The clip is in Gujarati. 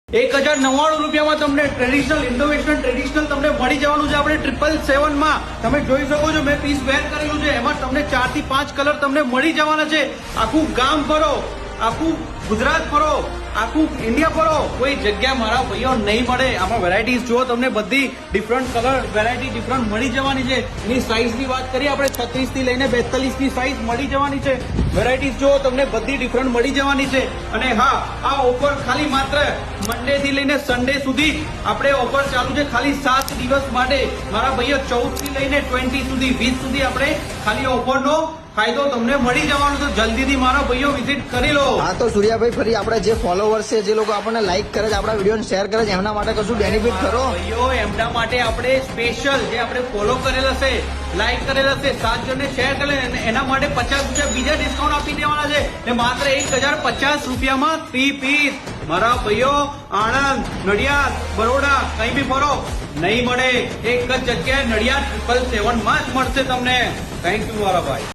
1099 રૂપિયામાં તમને ટ્રેડિશનલ ઇન્ડો વેસ્ટર્ન ટ્રેડિશનલ તમને મળી જવાનું છે આપણે 777 માં તમે જોઈ શકો છો મેં પીસ વેર કરેલું છે એમાં તમને 4 થી 5 કલર તમને મળી જવાના છે આખું ગામ ફરો આખું ગુજરાત ફરો આખું ઇન્ડિયા ફરો કોઈ જગ્યા મારા ભાઈઓ નહીં મળે આમાં વેરાયટીઝ જુઓ તમને બધી ડિફરન્ટ કલર વેરાયટી ડિફરન્ટ મળી જવાની છે એની સાઇઝની વાત કરીએ આપણે 36 થી લઈને 42 ની સાઇઝ મળી જવાની છે વેરાયટીઝ જુઓ તમને બધી ડિફરન્ટ મળી જવાની છે અને હા આ ઓફર ખાલી માત્ર મંડે થી લઈને સન્ડે સુધી આપણે ઓફર ચાલુ છે ખાલી 7 દિવસ માટે મારા ભાઈઓ 14 થી લઈને 20 સુધી 20 સુધી આપણે ખાલી ઓફરનો ફાયદો તમને મળી જવાનો તો જલ્દીથી મારા ભાઈઓ વિઝિટ કરી લો. હા તો સૂર્યાભાઈ ફરી આપણા જે ફોલોવર્સ છે જે લોકો આપણને લાઈક કરે છે આપણા વિડીયો શેર કરે છે એમના માટે કશું બેનિફિટ ખરો? ભાઈઓ એમના માટે આપણે સ્પેશિયલ જે આપણે ફોલો કરેલા છે લાઈક કરેલા છે 7 જણને શેર કરેલા એના માટે 50 રૂપિયા બીજા ડિસ્કાઉન્ટ આપી દેવાના છે ને માત્ર 1050 રૂપિયામાં 3 પીસ મારા ભાઈઓ આણંદ નડિયાદ બરોડા કઈ બી ફરો નહીં મળે એક જ જગ્યાએ નડિયાદ 777 માં જ મળશે તમને. થેન્ક યુ મારા ભાઈ.